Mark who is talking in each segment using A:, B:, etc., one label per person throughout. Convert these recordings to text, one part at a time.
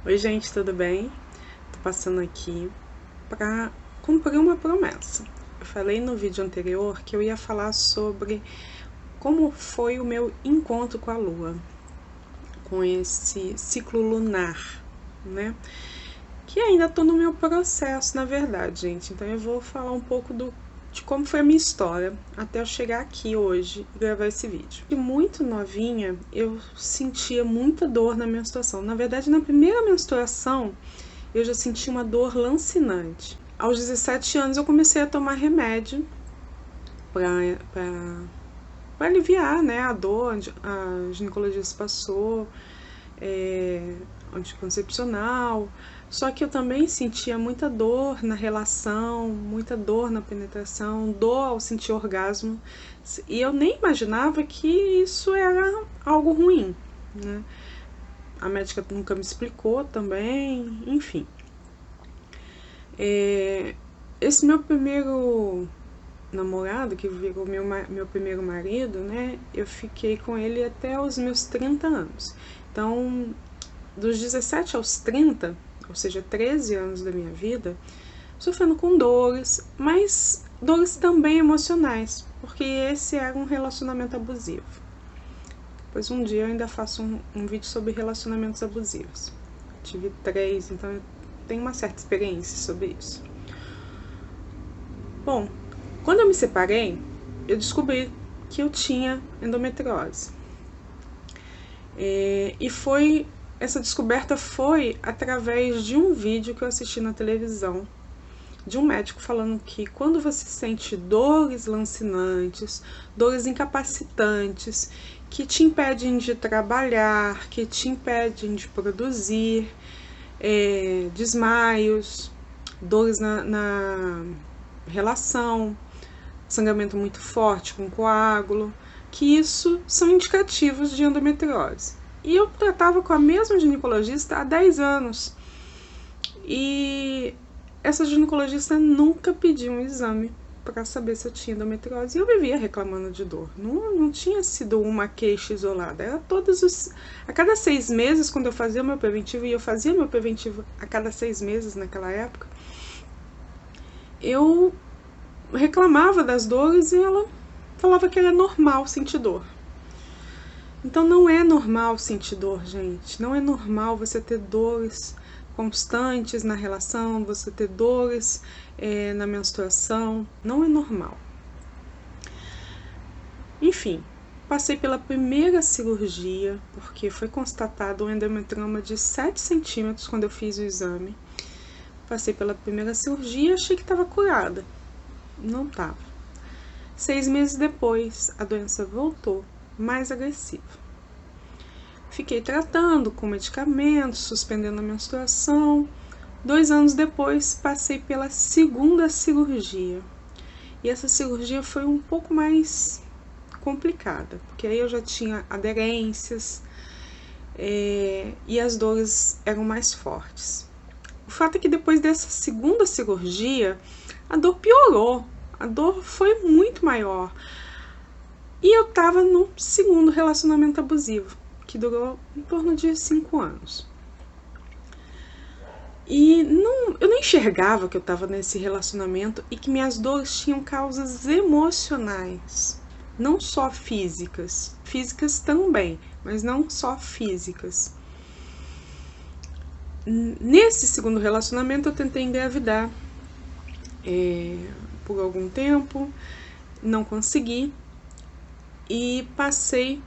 A: Oi gente, tudo bem? Tô passando aqui para cumprir uma promessa. Eu falei no vídeo anterior que eu ia falar sobre como foi o meu encontro com a Lua, com esse ciclo lunar, né? Que ainda tô no meu processo, na verdade, gente. Então eu vou falar um pouco de como foi a minha história até eu chegar aqui hoje e gravar esse vídeo. E muito novinha, eu sentia muita dor na menstruação. Na verdade, na primeira menstruação, eu já senti uma dor lancinante. Aos 17 anos eu comecei a tomar remédio para aliviar, né, a dor. A ginecologista passou anticoncepcional, só que eu também sentia muita dor na relação, muita dor na penetração, dor ao sentir orgasmo, e eu nem imaginava que isso era algo ruim, né? A médica nunca me explicou também, enfim. Esse meu primeiro namorado, que virou meu primeiro marido, né? Eu fiquei com ele até os meus 30 anos. Então, dos 17 aos 30, ou seja, 13 anos da minha vida, sofrendo com dores, mas dores também emocionais, porque esse era um relacionamento abusivo. Depois um dia eu ainda faço um vídeo sobre relacionamentos abusivos. Tive 3, então eu tenho uma certa experiência sobre isso. Bom, quando eu me separei, eu descobri que eu tinha endometriose. Essa descoberta foi através de um vídeo que eu assisti na televisão, de um médico falando que quando você sente dores lancinantes, dores incapacitantes, que te impedem de trabalhar, que te impedem de produzir, desmaios, dores na relação, sangramento muito forte com coágulo, que isso são indicativos de endometriose. E eu tratava com a mesma ginecologista há 10 anos. E essa ginecologista nunca pediu um exame para saber se eu tinha endometriose. E eu vivia reclamando de dor. Não tinha sido uma queixa isolada. Era a cada 6 meses, quando eu fazia o meu preventivo, e eu fazia meu preventivo a cada 6 meses naquela época, eu reclamava das dores e ela falava que era normal sentir dor. Então não é normal sentir dor, gente. Não é normal você ter dores constantes na relação, você ter dores na menstruação. Não é normal. Enfim, passei pela primeira cirurgia, porque foi constatado um endometrioma de 7 centímetros quando eu fiz o exame. Passei pela primeira cirurgia e achei que estava curada. Não estava. 6 meses depois, a doença voltou, mais agressiva. Fiquei tratando com medicamentos, suspendendo a menstruação. 2 anos depois, passei pela segunda cirurgia. E essa cirurgia foi um pouco mais complicada, porque aí eu já tinha aderências e as dores eram mais fortes. O fato é que depois dessa segunda cirurgia, a dor piorou. A dor foi muito maior. E eu tava no segundo relacionamento abusivo, que durou em torno de 5 anos. E eu não enxergava que eu tava nesse relacionamento e que minhas dores tinham causas emocionais, não só físicas. Físicas também, mas não só físicas. Nesse segundo relacionamento eu tentei engravidar por algum tempo, não consegui e passei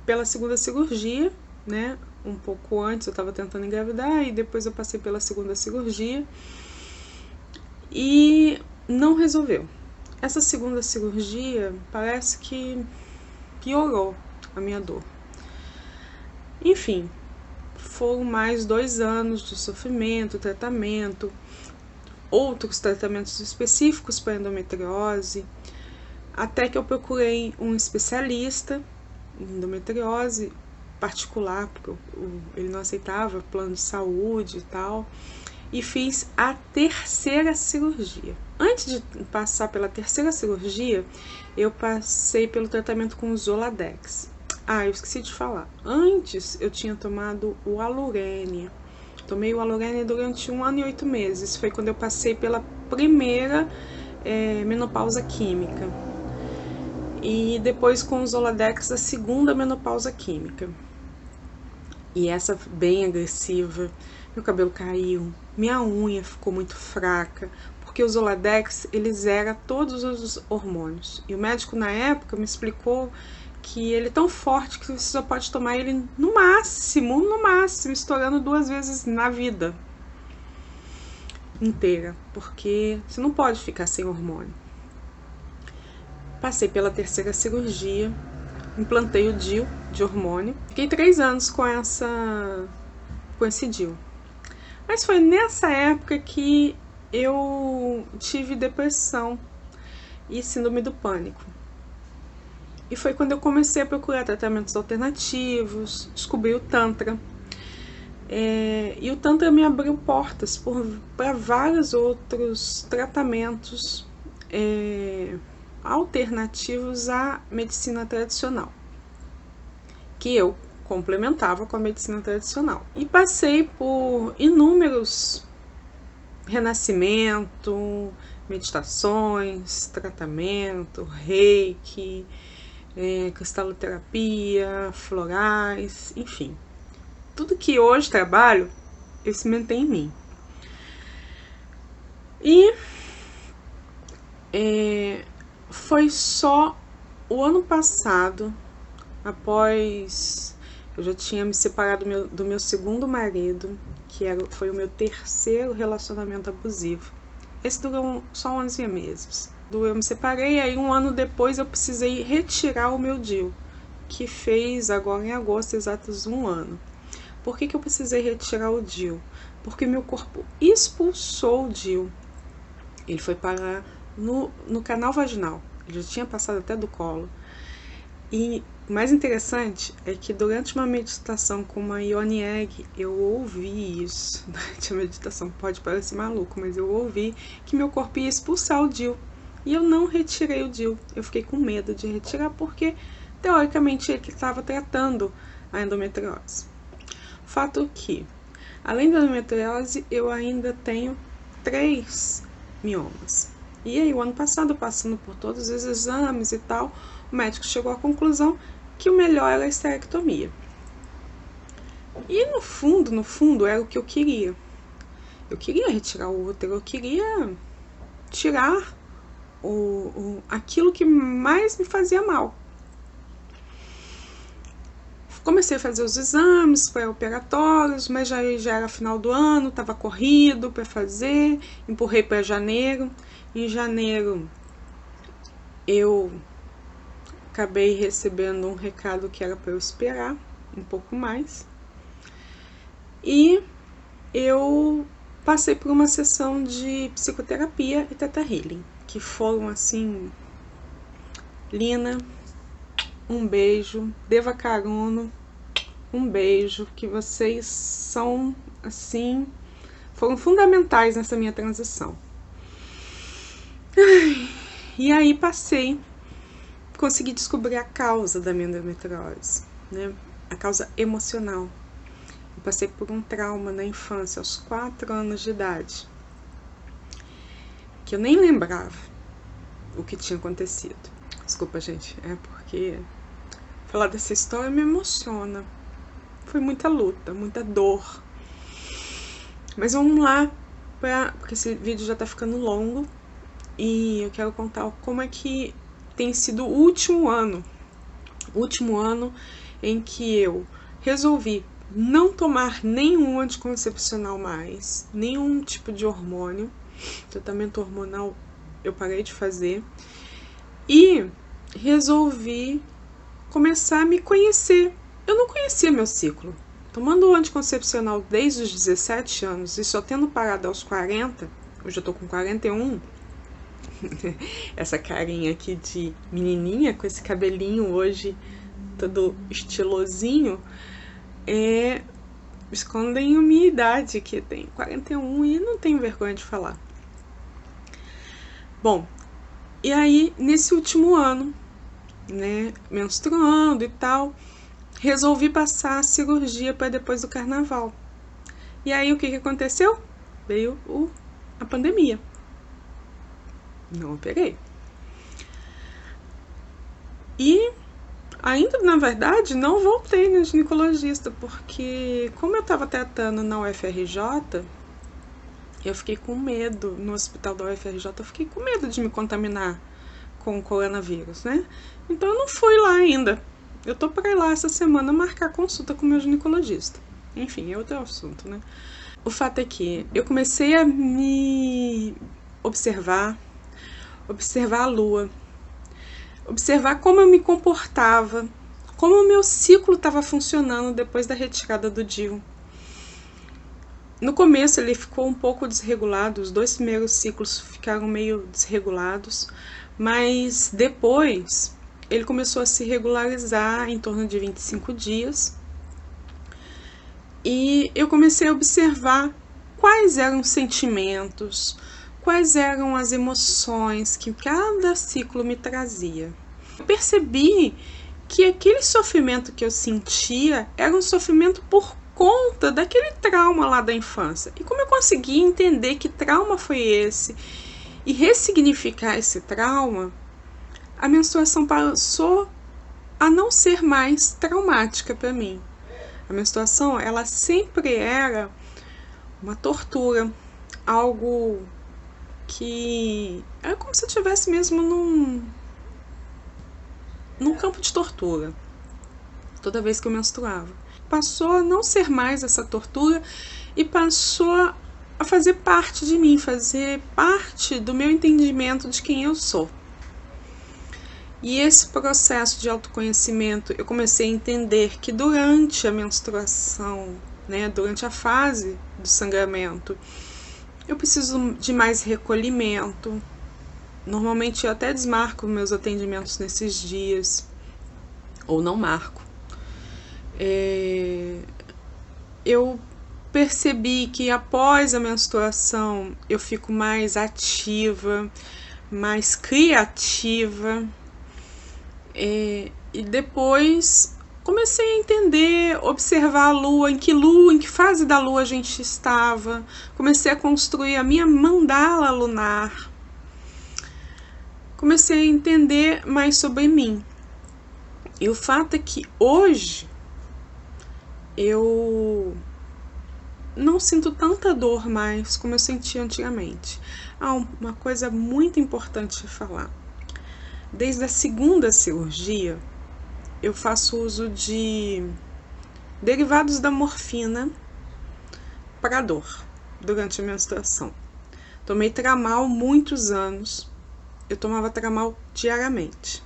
A: pela segunda cirurgia, né? Um pouco antes eu estava tentando engravidar e depois eu passei pela segunda cirurgia e não resolveu. Essa segunda cirurgia parece que piorou a minha dor. Enfim, foram mais 2 anos de sofrimento, tratamento, outros tratamentos específicos para endometriose, até que eu procurei um especialista em endometriose particular, porque ele não aceitava plano de saúde e tal, e fiz a terceira cirurgia. Antes de passar pela terceira cirurgia, eu passei pelo tratamento com o Zoladex. Eu esqueci de falar. Antes eu tinha tomado o Alurene. Tomei o Alurene durante 1 ano e 8 meses. Foi quando eu passei pela primeira menopausa química. E depois com o Zoladex, a segunda menopausa química. E essa bem agressiva. Meu cabelo caiu, minha unha ficou muito fraca, porque o Zoladex, ele zera todos os hormônios. E o médico na época me explicou que ele é tão forte que você só pode tomar ele no máximo, estourando 2 vezes na vida inteira, porque você não pode ficar sem hormônio. Passei pela 3ª cirurgia, implantei o DIU de hormônio, fiquei 3 anos com esse DIU. Mas foi nessa época que eu tive depressão e síndrome do pânico. E foi quando eu comecei a procurar tratamentos alternativos, descobri o Tantra. E o Tantra me abriu portas para vários outros tratamentos alternativos à medicina tradicional, que eu complementava com a medicina tradicional. E passei por inúmeros renascimento, meditações, tratamento, reiki, cristaloterapia, florais, enfim. Tudo que hoje trabalho, eu experimentei em mim. E foi só o ano passado, após eu já tinha me separado do meu segundo marido, que foi o meu 3º relacionamento abusivo. Esse durou só 11 meses. Eu me separei, aí 1 ano depois eu precisei retirar o meu DIU, que fez agora em agosto exatos 1 ano. Por que eu precisei retirar o DIU? Porque meu corpo expulsou o DIU. Ele foi parar no canal vaginal. Ele já tinha passado até do colo. E o mais interessante é que durante uma meditação com uma Yoni Egg, eu ouvi isso. Durante a meditação, pode parecer maluco, mas eu ouvi que meu corpo ia expulsar o DIU. E eu não retirei o DIU. Eu fiquei com medo de retirar porque, teoricamente, ele estava tratando a endometriose. Fato que, além da endometriose, eu ainda tenho 3 miomas. E aí, o ano passado, passando por todos os exames e tal, o médico chegou à conclusão que o melhor era a esterectomia. E no fundo, era o que eu queria. Eu queria retirar o útero, eu queria tirar aquilo que mais me fazia mal. Comecei a fazer os exames pré-operatórios, mas já era final do ano, estava corrido para fazer, empurrei para janeiro. Em janeiro, eu acabei recebendo um recado que era para eu esperar um pouco mais. E eu passei por uma sessão de psicoterapia e Theta Healing, que foram assim, Lina, um beijo, Deva Caruno, um beijo, que vocês são, assim, foram fundamentais nessa minha transição. E aí consegui descobrir a causa da minha endometriose, né? A causa emocional. Eu passei por um trauma na infância, aos 4 anos de idade, que eu nem lembrava o que tinha acontecido. Desculpa, gente, é porque falar dessa história me emociona. Foi muita luta, muita dor. Mas vamos lá, porque esse vídeo já tá ficando longo. E eu quero contar como é que tem sido o último ano em que eu resolvi não tomar nenhum anticoncepcional mais, nenhum tipo de hormônio, tratamento hormonal eu parei de fazer, e resolvi começar a me conhecer. Eu não conhecia meu ciclo. Tomando o anticoncepcional desde os 17 anos e só tendo parado aos 40, hoje eu tô com 41, essa carinha aqui de menininha, com esse cabelinho hoje todo estilosinho, escondem a minha idade, que tem 41 e não tenho vergonha de falar. Bom, e aí nesse último ano, né, menstruando e tal, resolvi passar a cirurgia para depois do carnaval. E aí o que aconteceu? Veio a pandemia. Não operei. E ainda, na verdade, não voltei no ginecologista, porque como eu estava tratando na UFRJ, eu fiquei com medo, no hospital da UFRJ, eu fiquei com medo de me contaminar com o coronavírus, né? Então eu não fui lá ainda. Eu tô para ir lá essa semana marcar consulta com o meu ginecologista. Enfim, é outro assunto, né? O fato é que eu comecei a me observar a lua, observar como eu me comportava, como o meu ciclo estava funcionando depois da retirada do DIU. No começo ele ficou um pouco desregulado, os 2 primeiros ciclos ficaram meio desregulados, mas depois ele começou a se regularizar em torno de 25 dias. E eu comecei a observar quais eram os sentimentos, quais eram as emoções que cada ciclo me trazia. Eu percebi que aquele sofrimento que eu sentia era um sofrimento por conta daquele trauma lá da infância. E como eu consegui entender que trauma foi esse e ressignificar esse trauma, a menstruação passou a não ser mais traumática para mim. A menstruação, ela sempre era uma tortura, algo que era como se eu estivesse mesmo num campo de tortura, toda vez que eu menstruava. Passou a não ser mais essa tortura e passou a fazer parte de mim, fazer parte do meu entendimento de quem eu sou. E esse processo de autoconhecimento, eu comecei a entender que durante a menstruação, né, durante a fase do sangramento, eu preciso de mais recolhimento. Normalmente eu até desmarco meus atendimentos nesses dias, ou não marco. Eu percebi que após a menstruação eu fico mais ativa, mais criativa. E depois comecei a entender, observar a lua, em que fase da lua a gente estava. Comecei a construir a minha mandala lunar. Comecei a entender mais sobre mim. E o fato é que hoje eu não sinto tanta dor mais como eu sentia antigamente. Uma coisa muito importante de falar. Desde a segunda cirurgia, eu faço uso de derivados da morfina para dor durante a menstruação. Tomei Tramal muitos anos. Eu tomava Tramal diariamente.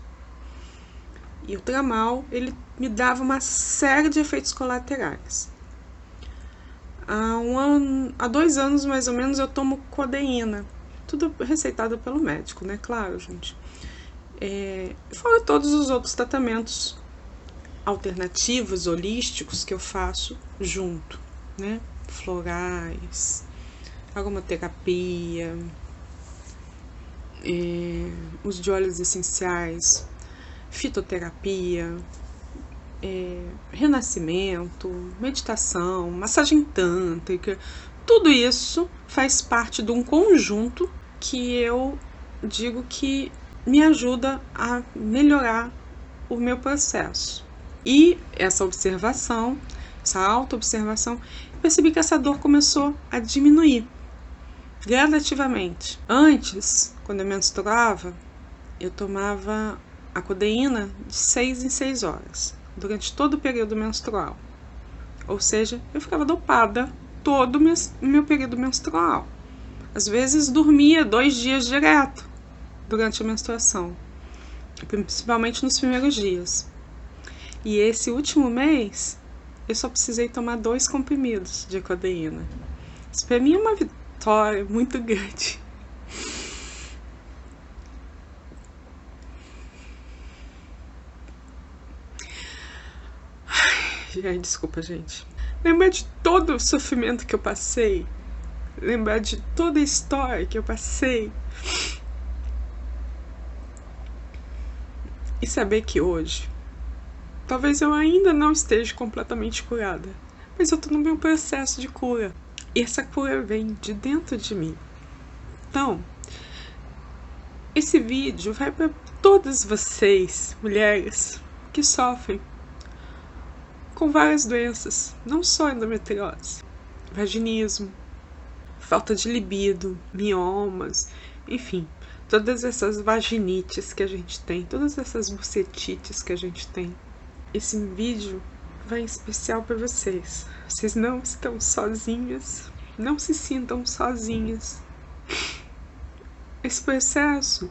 A: E o Tramal, ele me dava uma série de efeitos colaterais. Há 2 anos, mais ou menos, eu tomo codeína. Tudo receitado pelo médico, né? Claro, gente. Fora todos os outros tratamentos alternativos, holísticos que eu faço junto, né? Florais, aromaterapia, uso de óleos essenciais, fitoterapia, renascimento, meditação, massagem tântrica. Tudo isso faz parte de um conjunto que eu digo que me ajuda a melhorar o meu processo. E essa observação, essa auto-observação, percebi que essa dor começou a diminuir gradativamente. Antes, quando eu menstruava, eu tomava a codeína de 6 em 6 horas, durante todo o período menstrual. Ou seja, eu ficava dopada todo o meu período menstrual. Às vezes dormia 2 dias direto durante a menstruação, principalmente nos primeiros dias. E esse último mês, eu só precisei tomar 2 comprimidos de codeína. Isso para mim é uma vitória muito grande. Ai, desculpa, gente. Lembrar de todo o sofrimento que eu passei, lembrar de toda a história que eu passei, e saber que hoje talvez eu ainda não esteja completamente curada, mas eu tô no meu processo de cura. E essa cura vem de dentro de mim. Então, esse vídeo vai para todas vocês, mulheres, que sofrem com várias doenças, não só endometriose, vaginismo, falta de libido, miomas, enfim, todas essas vaginites que a gente tem, todas essas bucetites que a gente tem. Esse vídeo vai em especial para vocês. Vocês não estão sozinhas, não se sintam sozinhas. Esse processo,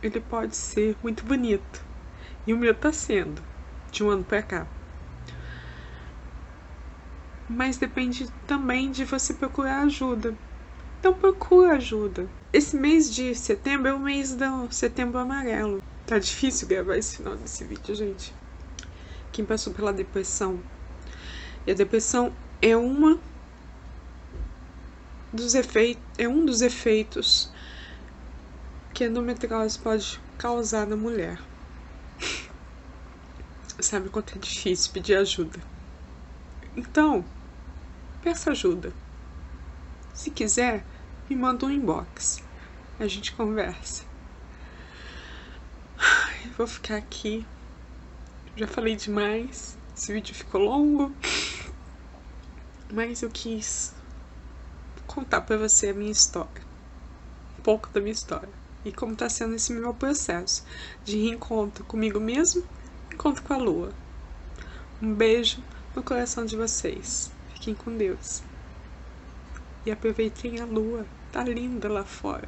A: ele pode ser muito bonito, e o meu tá sendo, de um ano pra cá. Mas depende também de você procurar ajuda. Então procura ajuda. Esse mês de setembro é o mês do Setembro Amarelo. Tá difícil gravar esse final desse vídeo, gente. Quem passou pela depressão. E a depressão é um dos efeitos que a endometriose pode causar na mulher. Sabe quanto é difícil pedir ajuda. Então, peça ajuda. Se quiser, me manda um inbox. A gente conversa. Eu vou ficar aqui. Já falei demais. Esse vídeo ficou longo. Mas eu quis contar pra você a minha história. Um pouco da minha história. E como tá sendo esse meu processo de reencontro comigo mesmo, encontro com a lua. Um beijo no coração de vocês. Fiquem com Deus. E aproveitem a lua. Tá linda lá fora.